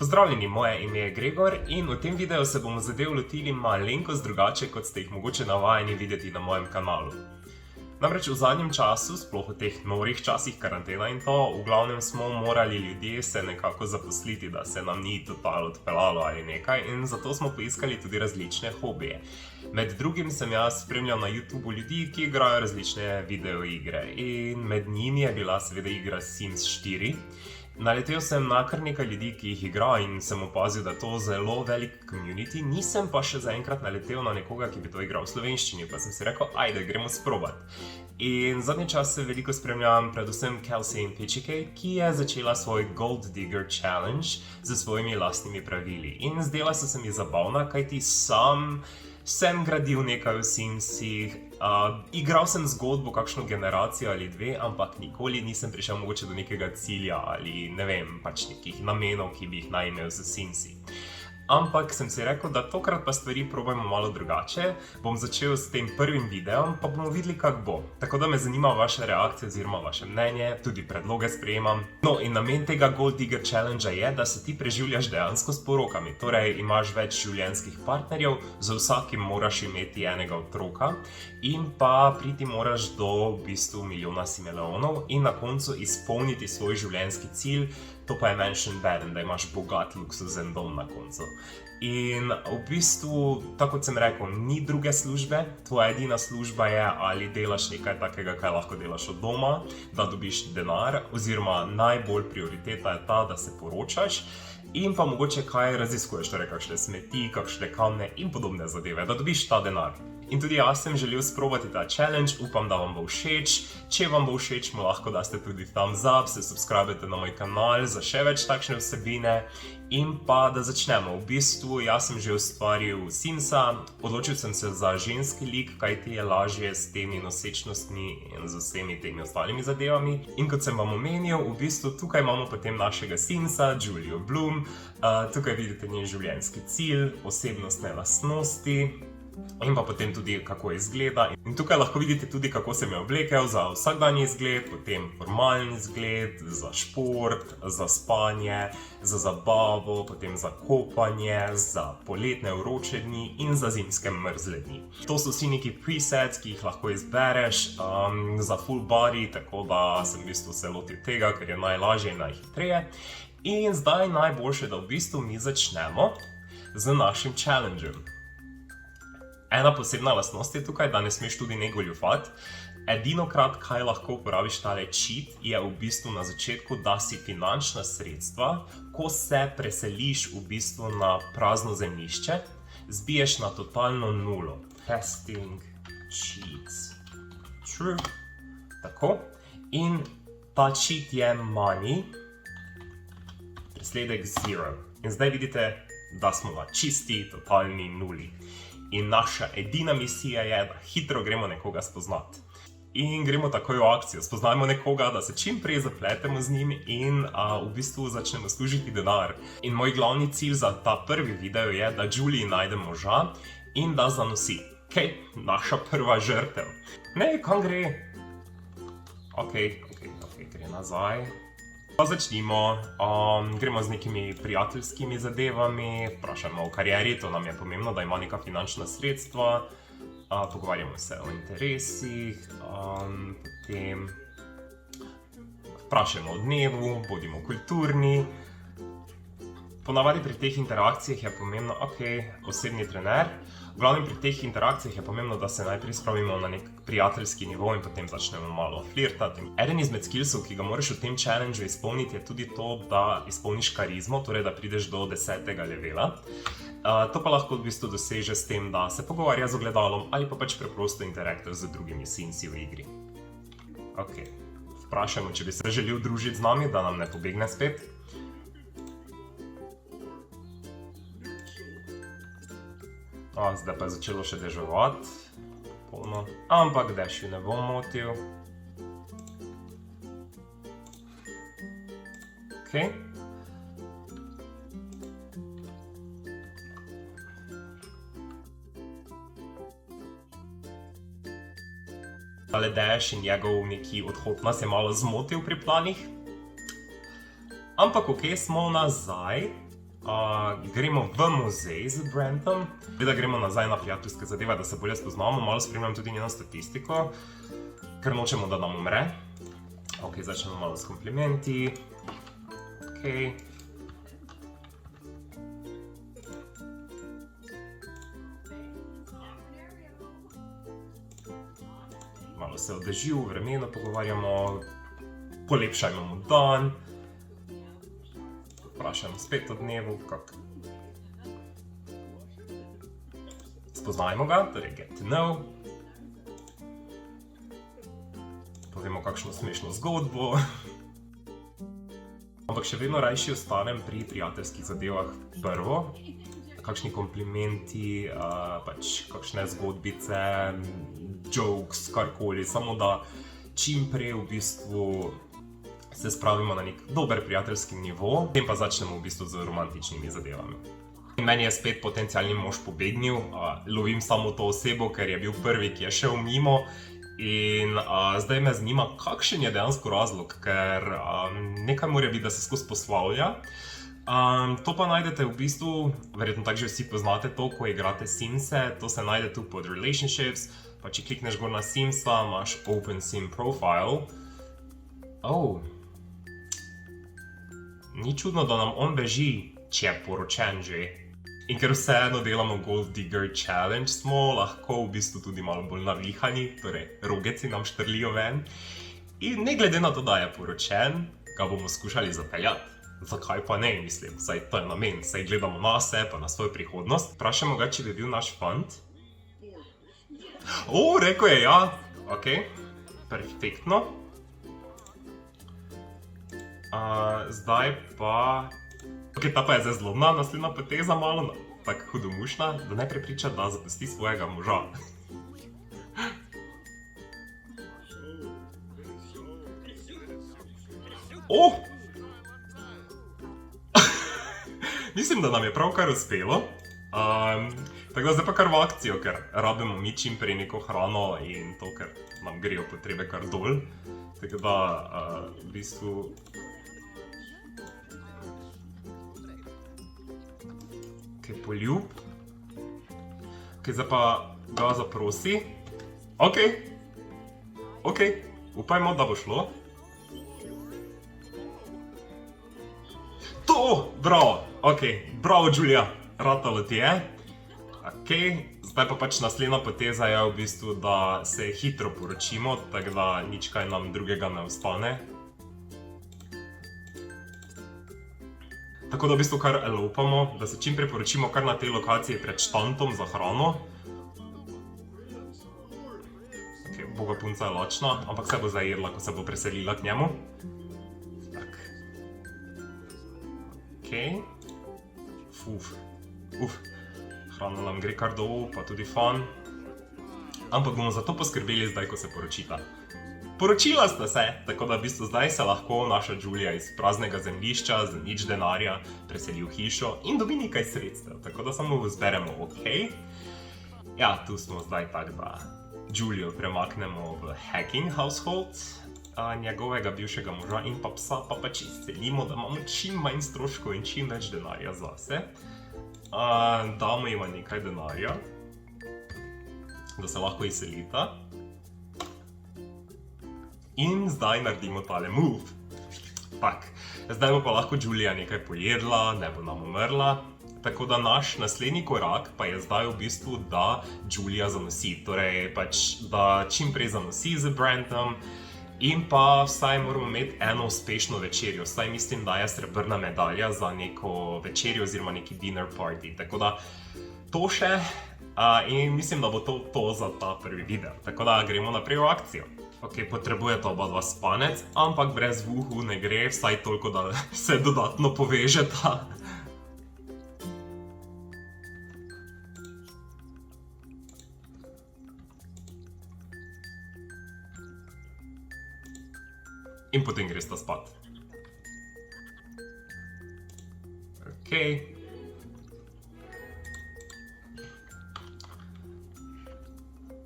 Pozdravljeni, moje ime je Gregor in v tem videu se bomo zadev lotili malenkost drugače, kot ste jih mogoče navajeni videti na mojem kanalu. Namreč v zadnjem času, sploh v teh norih časih karantena in to, v glavnem smo morali ljudje se nekako zaposliti, da se nam ni total odpeljalo ali nekaj, in zato smo poiskali tudi različne hobije. Med drugim sem jaz spremljal na YouTubeu ljudi, ki igrajo različne videoigre, in med njimi je bila seveda igra Sims 4. Naletel sem na kar nekaj ljudi, ki jih igra, in sem opazil, da je to zelo velik community, nisem pa še zaenkrat naletel na nekoga, ki bi to igral v slovenščini, pa sem si rekel, ajde, gremo sprobat. In zadnji čas se veliko spremljam predvsem Kelsey in Pichike, ki je začela svoj Gold Digger Challenge z svojimi lastnimi pravili. In zdela so se mi zabavna, kajti sam sem gradil nekaj v Simsih, igral sem zgodbo kakšno generacijo ali dve, ampak nikoli nisem prišel mogoče do nekega cilja ali ne vem, pač nekih namenov, ki bi jih naj imel z Simsi. Ampak sem si rekel, da tokrat pa stvari probajmo malo drugače. Bom začel s tem prvim videom, pa bomo videli, kak bo. Tako da me zanima vaše reakcije oziroma vaše mnenje, tudi predloge sprejemam. No, in namen tega Gold Digger Challenge je, da se ti preživljaš dejansko s porokami. Torej, imaš več življenjskih partnerjev, z vsakim moraš imeti enega otroka in pa priti moraš do v bistvu milijona simeleonov in na koncu izpolniti svoj življenjski cilj. To pa je Mansion Baden, da imaš bogat luksuzen dom na koncu. In v bistvu, tako kot sem rekel, ni druge službe. Tvoja edina služba je, ali delaš nekaj takega, kaj lahko delaš od doma, da dobiš denar, oziroma najbolj prioriteta je ta, da se poročaš in pa mogoče kaj raziskuješ, torej kakšne smeti, kakšne kamne in podobne zadeve, da dobiš ta denar. In tudi jaz sem želel sprobati ta challenge, upam, da vam bo všeč. Če vam bo všeč, mu lahko daste tudi thumbs up, se subskrbite na moj kanal za še več takšne vsebine. In pa da začnemo. V bistvu, jaz sem že ustvaril Simsa, odločil sem se za ženski lik, kajti je lažje s temi nosečnostmi in z vsemi temi ostalimi zadevami. In kot sem vam omenil, v bistvu tukaj imamo potem našega Simsa, Julio Bloom. Tukaj vidite njen življenjski cilj, osebnostne lastnosti. In pa potem tudi, kako izgleda. In tukaj lahko vidite tudi, kako sem jo oblekel za vsakdanji izgled, potem formalni izgled, za šport, za spanje, za zabavo, potem za kopanje, za poletne vroče dni in za zimske mrzle dni. To so vsi neki presets, ki jih lahko izbereš za full body, tako da sem v bistvu se lotil tega, ker je najlažje in najhitreje. In zdaj najboljše, da v bistvu mi začnemo z našim challengeom. Ena posebna lastnost je tukaj, da ne smeš tudi ne goljufati. Edinokrat, kaj lahko uporabiš tale cheat, je v bistvu na začetku, da si finančna sredstva, ko se preseliš v bistvu na prazno zemljišče, zbiješ na totalno nulo. Testing cheats. True. Tako. In ta cheat je money, presledek zero. In zdaj vidite, da smo na čisti, totalni nuli. In naša edina misija je, da hitro gremo nekoga spoznati. In gremo takoj v akcijo. Spoznajmo nekoga, da se čim prej zapletemo z njim in v bistvu začnemo služiti denar. In moj glavni cilj za ta prvi video je, da Julii najde moža in da zanosi. Okej, naša prva žrtev. Ne, kam gre? Okej, gre nazaj. Pa začnimo, gremo z nekimi prijateljskimi zadevami, vprašajmo o karieri, to nam je pomembno, da ima neka finančna sredstva, pogovarjamo se o interesih, potem vprašajmo o dnevu, bodimo kulturni. Ponavadi pri teh interakcijah je pomembno, osebni trener. V glavnem pri teh interakcijah je pomembno, da se najprej spravimo na nek prijateljski nivo in potem začnemo malo flirtati. Eden izmed skillsov, ki ga moraš v tem challengeu izpolniti, je tudi to, da izpolniš karizmo, torej da prideš do 10. levela. To pa lahko v bistvu doseže s tem, da se pogovarja z ogledalom ali pa pač preprosto interaktira z drugimi Simsi v igri. Vprašajmo, če bi se želel družiti z nami, da nam ne pobegne spet. Zdaj pa je začelo še deževati, polno, ampak dež ju ne bom motil. tale Dash in njegov neki odhod nas je malo zmotil pri planih. Ampak ok, smo nazaj Gremo v muzej z Brantom, da gremo nazaj na prijateljske zadeve, da se bolje spoznamo, malo spremljam tudi njeno statistiko, ker nočemo, da nam umre. Ok, začnemo malo s komplimenti. Ok. Malo se o dežju, vremenu pogovarjamo, polepšajmo mu dan. Vprašajmo spet o dnevu, kako. Spoznajmo ga, torej get to know. Povemo kakšno smešno zgodbo. Ampak še vedno rajši ostanem pri prijateljskih zadevah prvo. Kakšni komplimenti, pač kakšne zgodbice, jokes, karkoli, samo da čim prej v bistvu se spravimo na nek dober prijateljski nivo, potem pa začnemo v bistvu z romantičnimi zadevami. Meni je spet potencialni mož pobegnil, lovim samo to osebo, ker je bil prvi, ki je šel mimo. In zdaj me zanima, kakšen je dejansko razlog, ker nekaj mora biti, da se skozi poslavlja. To pa najdete v bistvu, verjetno tako že vsi poznate to, ko igrate Simse, to se najde tu pod Relationships, pa če klikneš gor na Simsa, imaš Open Sim Profile. Ni čudno, da nam on beži, če je poročen že. In ker vseeno delamo Gold Digger Challenge, smo lahko v bistvu tudi malo bolj navihani, torej rogeci nam štrlijo ven. In ne glede na to, da je poročen, ga bomo skušali zapeljati. Zakaj pa ne, mislim, saj to je namen, saj gledamo na se, pa na svojo prihodnost. Vprašamo ga, če bi bil naš fant. Rekel je ja. Ok, perfektno. Zdaj pa... Ok, ta pa je zdaj zlobna, naslednja poteza malo tako hudomušna, da ne prepriča, da zapusti svojega moža. Mislim, da nam je pravkar uspelo. Tako da zdaj pa kar v akcijo, ker rabimo mi čim prej neko hrano in to, ker nam grejo potrebe kar dol. Tako da v bistvu... poljub. Ok, zdaj pa ga zaprosi. Ok, upajmo, da bo šlo. To! Bravo! Ok, bravo, Julia! Ratalo ti je. Ok, zdaj pa pač naslednja poteza je v bistvu, da se hitro poročimo, tako da nič kaj nam drugega ne ostane. Tako da v bistvu kar elopamo, da se čim prej poročimo kar na tej lokaciji pred štantom za hrano. Ok, boga punca je lačna, ampak se bo zajedla, ko se bo preselila k njemu. Tak. Ok. Hrana nam gre kar dol, pa tudi fan. Ampak bomo za to poskrbeli zdaj, ko se poročita. Poročila sta se, tako da v bistvu zdaj se lahko naša Julia iz praznega zemljišča z nič denarja preseli v hišo in dobi nekaj sredstev, tako da samo zberemo ok. Ja, tu smo zdaj tako, da Julio premaknemo v Hacking Household, njegovega bivšega moža in pa psa pa pač izselimo, da imamo čim manj stroškov in čim več denarja zase. Damo jima nekaj denarja, da se lahko izselita. In zdaj naredimo tale move. Tak, zdaj bo pa lahko Julia nekaj pojedla, ne bo nam umrla. Tako da naš naslednji korak pa je zdaj v bistvu, da Julia zanosi. Torej pač, da čim prej zanosi z Brantom in pa vsaj moramo imeti eno uspešno večerjo. Vsaj mislim, da je srebrna medalja za neko večerjo oziroma neki dinner party. Tako da to še in mislim, da bo to za ta prvi video. Tako da gremo naprej v akcijo. Ok, potrebujeta oba dva spanec, ampak brez vuhu ne gre, vsaj toliko, da se dodatno povežeta. In potem gresta spat. Ok.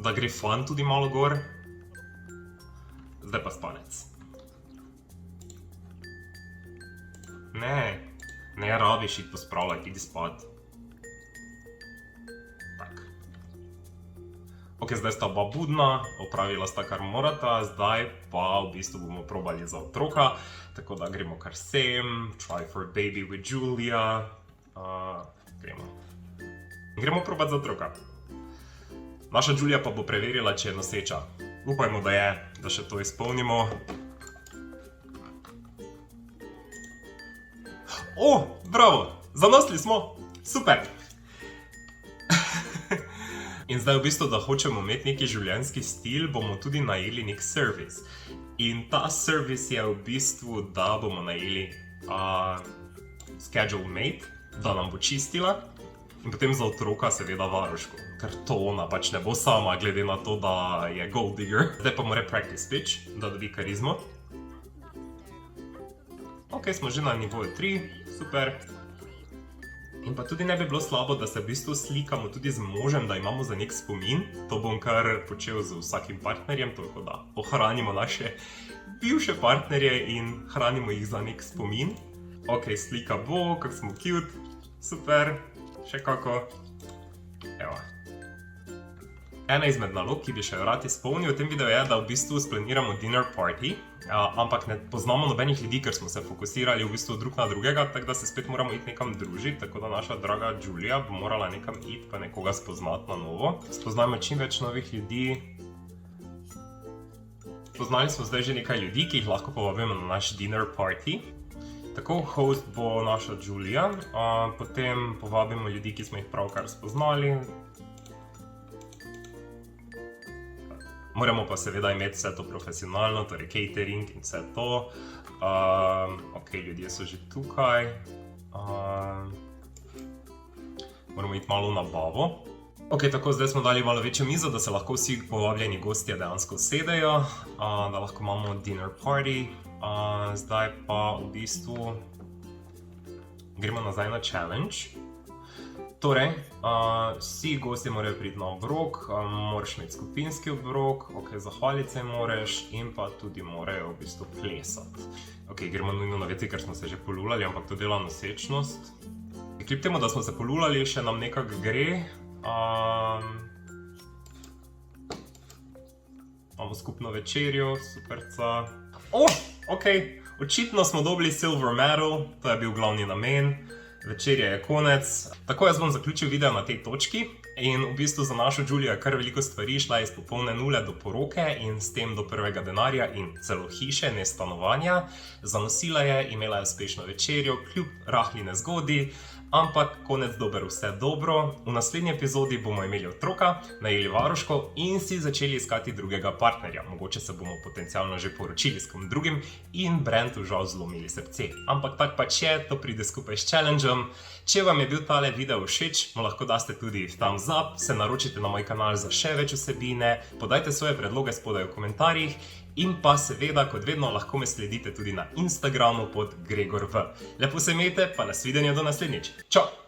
Da gre fan tudi malo gor. Zdaj pa spanec. Ne rabiš iti pospravljati, idi spat. Tak. Ok, zdaj sta oba budna, opravila sta kar morata, zdaj pa v bistvu bomo probali za otroka. Tako da gremo kar sem, try for baby with Julia. Gremo probat za otroka. Naša Julia pa bo preverila, če je noseča. Upajmo, da je, da še to izpolnimo. O, bravo, zanosli smo, super! In zdaj v bistvu, da hočemo imeti neki življenjski stil, bomo tudi najeli nek servis. In ta servis je v bistvu, da bomo najeli schedule mate, da nam bo čistila. In potem za otroka seveda varuško, ker to ona pač ne bo sama, glede na to, da je gold digger. Zdaj pa mora practice pitch, da dobi karizmo. Ok, smo že na nivoju 3, super. In pa tudi ne bi bilo slabo, da se v bistvu slikamo tudi z možem, da imamo za nek spomin. To bom kar počel z vsakim partnerjem, tako da ohranimo naše bivše partnerje in hranimo jih za nek spomin. Ok, slika bo, kako smo cute, super. Še kako. Evo. Ena izmed nalog, ki bi še rad izpolnil v tem videu je, da v bistvu splaniramo dinner party, ampak ne poznamo nobenih ljudi, ker smo se fokusirali v bistvu drug na drugega, tako da se spet moramo iti nekam družiti, tako da naša draga Julia bo morala nekam iti pa nekoga spoznati na novo. Spoznajmo čim več novih ljudi. Spoznali smo zdaj že nekaj ljudi, ki jih lahko povabimo na naš dinner party. Tako, host bo naša Julia, potem povabimo ljudi, ki smo jih pravkar spoznali. Moramo pa seveda imeti vse to profesionalno, torej catering in vse to. Ok, ljudje so že tukaj. Moramo iti malo na bavo. Ok, tako, zdaj smo dali malo večjo mizo, da se lahko vsi povabljeni gostje dejansko sedejo, da lahko imamo dinner party. Zdaj pa v bistvu gremo nazaj na challenge. Torej, vsi gostje morajo priti na obrok, moraš imeti skupinski obrok, ok, zahvaliti se moraš in pa tudi morajo v bistvu plesati. Ok, gremo nujno na veci, ker smo se že polulali, ampak to dela nosečnost. Kljub temu, da smo se polulali, še nam nekako gre. Imamo skupno večerjo, superca. Ok, očitno smo dobili silver medal, to je bil glavni namen. Večerja je konec. Tako, jaz bom zaključil video na tej točki in v bistvu za našo Julio je kar veliko stvari šla iz popolne nule do poroke in s tem do prvega denarja in celo hiše, ne stanovanja. Zanosila je, imela je uspešno večerjo, kljub rahli nezgodi, ampak konec dober, vse dobro. V naslednji epizodi bomo imeli otroka, najeli varuško in si začeli iskati drugega partnerja. Mogoče se bomo potencialno že poročili s kom drugim in Brentu žal zlomili srce. Ampak tak pač je, to pride skupaj s challengeom. Če vam je bil tale video všeč, mu lahko daste tudi thumbs up, se naročite na moj kanal za še več vsebine, podajte svoje predloge spodaj v komentarjih in pa seveda, kot vedno, lahko me sledite tudi na Instagramu pod Gregor V. Lepo se imejte, pa nasvidenje do naslednjič. Čau!